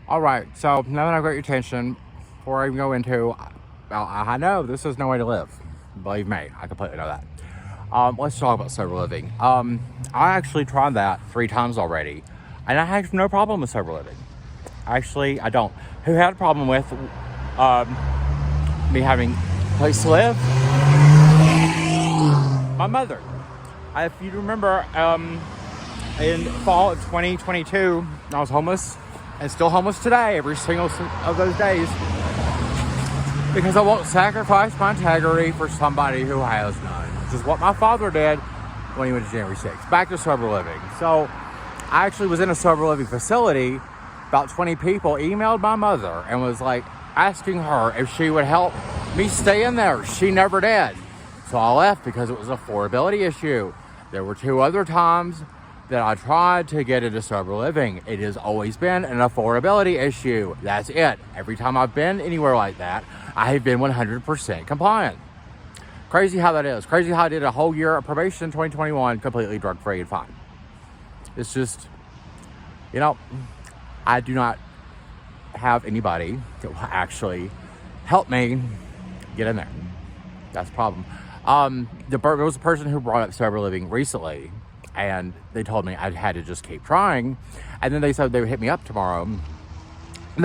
All right, so now that I've got your attention, before I even go into, well, I know this is no way to live. Believe me, I completely know that. Let's talk about sober living. I actually tried that 3 times already, and I have no problem with sober living. Actually, I don't. Who had a problem with me having a place to live? My mother. If you remember, in fall of 2022, I was homeless and still homeless today, every single of those days, because I won't sacrifice my integrity for somebody who has none, which is what my father did when he went to January 6th. Back to sober living. So I actually was in a sober living facility. About 20 people emailed my mother and was like asking her if she would help me stay in there. She never did. So I left because it was an affordability issue. There were 2 other times that I tried to get into sober living. It has always been an affordability issue. That's it. Every time I've been anywhere like that, I have been 100% compliant. Crazy how that is. Crazy how I did a whole year of probation in 2021 completely drug-free and fine. It's just, I do not have anybody that will actually help me get in there. That's the problem. There was a person who brought up sober living recently, and they told me I had to just keep trying, and then they said they would hit me up tomorrow, and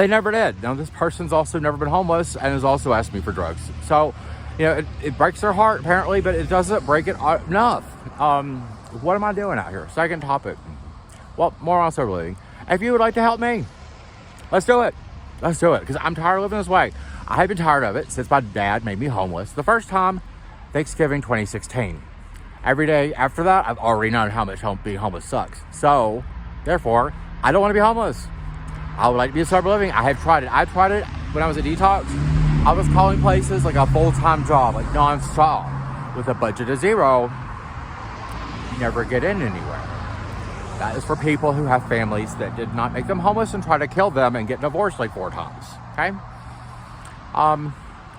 they never did. Now, this person's also never been homeless and has also asked me for drugs. So, it breaks their heart apparently, but it doesn't break it enough. What am I doing out here? Second topic. Well, more on sober living. If you would like to help me, let's do it. Let's do it, because I'm tired of living this way. I have been tired of it since my dad made me homeless. The first time, Thanksgiving 2016. Every day after that, I've already known how much being homeless sucks. So, therefore, I don't want to be homeless. I would like to be a sober living. I have tried it. I tried it when I was at detox. I was calling places like a full-time job, like non-stop, with a budget of $0. You never get in anywhere. That is for people who have families that did not make them homeless and try to kill them and get divorced like 4 times. Okay?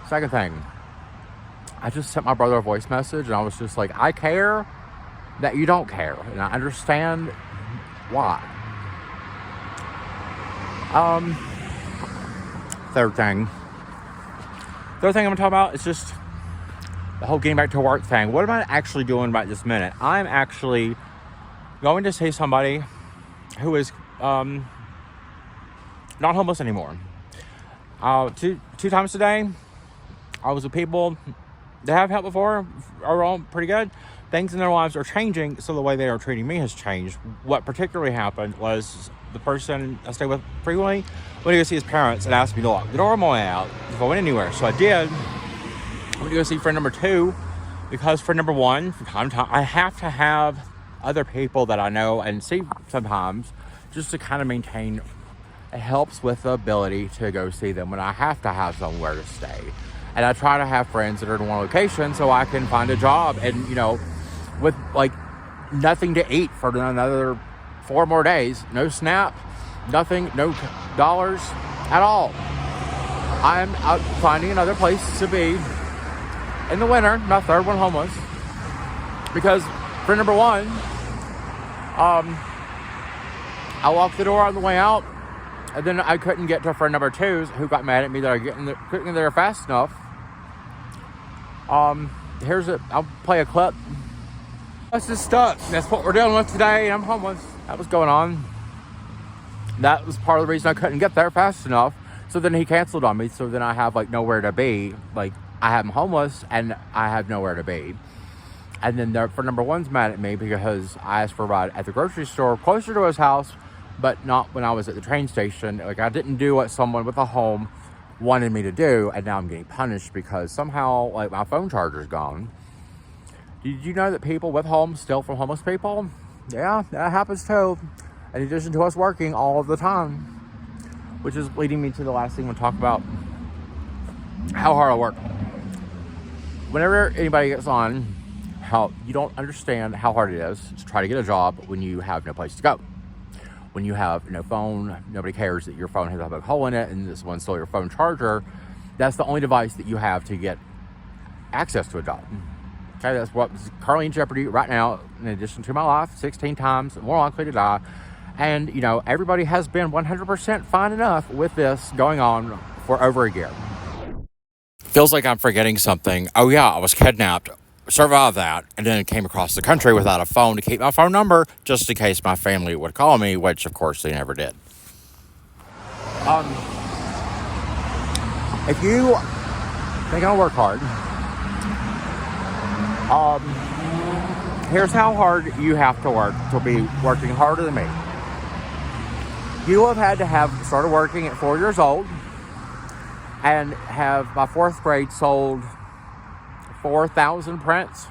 Second thing. I just sent my brother a voice message, and I was just like, I care that you don't care, and I understand why. Third thing I'm gonna talk about is just the whole getting back to work thing. What am I actually doing right this minute? I'm actually going to see somebody who is not homeless anymore. Two times today, I was with people that have helped before, are all pretty good. Things in their lives are changing, so the way they are treating me has changed. What particularly happened was the person I stayed with frequently went to go see his parents and asked me to lock the door on my way out if I went anywhere. So I did. I went to go see friend number 2 because friend number 1, from time to time, I have to have other people that I know and see sometimes just to kind of maintain. It helps with the ability to go see them when I have to have somewhere to stay. And I try to have friends that are in one location so I can find a job and, with like nothing to eat for another 4 more days. No SNAP, nothing, no dollars at all. I'm out finding another place to be in the winter, my third one homeless, because friend number 1, I walked the door on the way out, and then I couldn't get to friend number 2, who got mad at me that I couldn't get there fast enough. I'll play a clip. Us is stuck. That's what we're dealing with today. I'm homeless. That was going on. That was part of the reason I couldn't get there fast enough. So then he canceled on me. So then I have nowhere to be. I'm homeless and I have nowhere to be. And then for number 1's mad at me because I asked for a ride at the grocery store closer to his house, but not when I was at the train station. I didn't do what someone with a home wanted me to do, and now I'm getting punished because somehow my phone charger's gone. Did you know that people with homes steal from homeless people? Yeah, that happens too. In addition to us working all of the time, which is leading me to the last thing we'll talk about: how hard I work. Whenever anybody gets on, how you don't understand how hard it is to try to get a job when you have no place to go. When you have no phone, nobody cares that your phone has a big hole in it and this one stole your phone charger. That's the only device that you have to get access to a job. Okay, that's what's currently in jeopardy right now, in addition to my life, 16 times more likely to die. And, you know, everybody has been 100% fine enough with this going on for over a year. Feels like I'm forgetting something. Oh, yeah, I was kidnapped, survived that, and then came across the country without a phone to keep my phone number just in case my family would call me, which, of course, they never did. If you think I'll work hard, here's how hard you have to work to be working harder than me. You will have had to have started working at 4 years old and have, by 4th grade, sold 4,000 prints.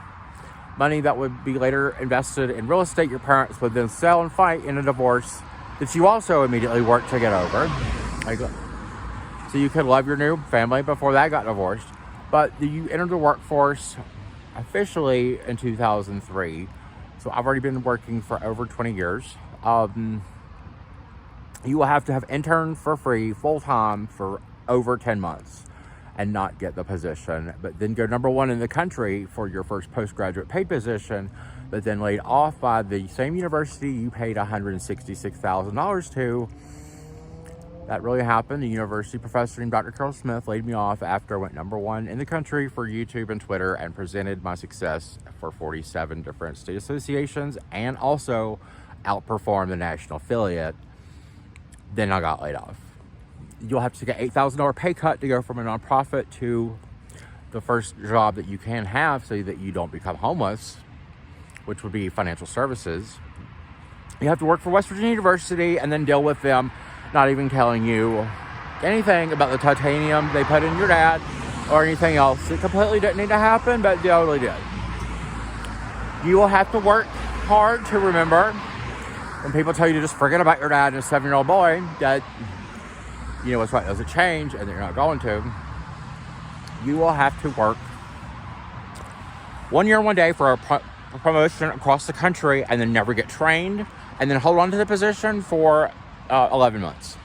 Money that would be later invested in real estate your parents would then sell and fight in a divorce that you also immediately worked to get over. So you could love your new family before that got divorced. But you entered the workforce officially in 2003. So I've already been working for over 20 years. You will have to have interned for free full-time for over 10 months and not get the position, but then go number 1 in the country for your first postgraduate paid position, but then laid off by the same university you paid $166,000 to. That really happened. The university professor named Dr. Carol Smith laid me off after I went number 1 in the country for YouTube and Twitter and presented my success for 47 different state associations and also outperformed the national affiliate. Then I got laid off. You'll have to take an $8,000 pay cut to go from a nonprofit to the first job that you can have so that you don't become homeless, which would be financial services. You have to work for West Virginia University and then deal with them not even telling you anything about the titanium they put in your dad or anything else. It completely didn't need to happen, but it totally did. You will have to work hard to remember when people tell you to just forget about your dad and a 7-year-old boy, that, you know, what's right doesn't change and they're not going to. You will have to work 1 year, 1 day for a promotion across the country and then never get trained and then hold on to the position for 11 months.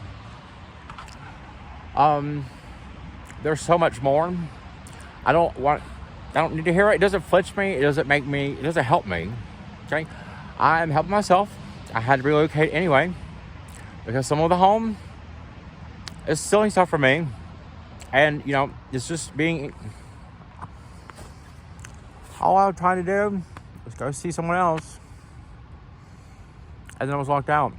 There's so much more. I don't need to hear it. It doesn't flinch me. It doesn't help me. Okay. I'm helping myself. I had to relocate anyway because some of the home is stealing stuff from me. And, you know, it's just being... All I was trying to do was go see someone else. And then I was locked out.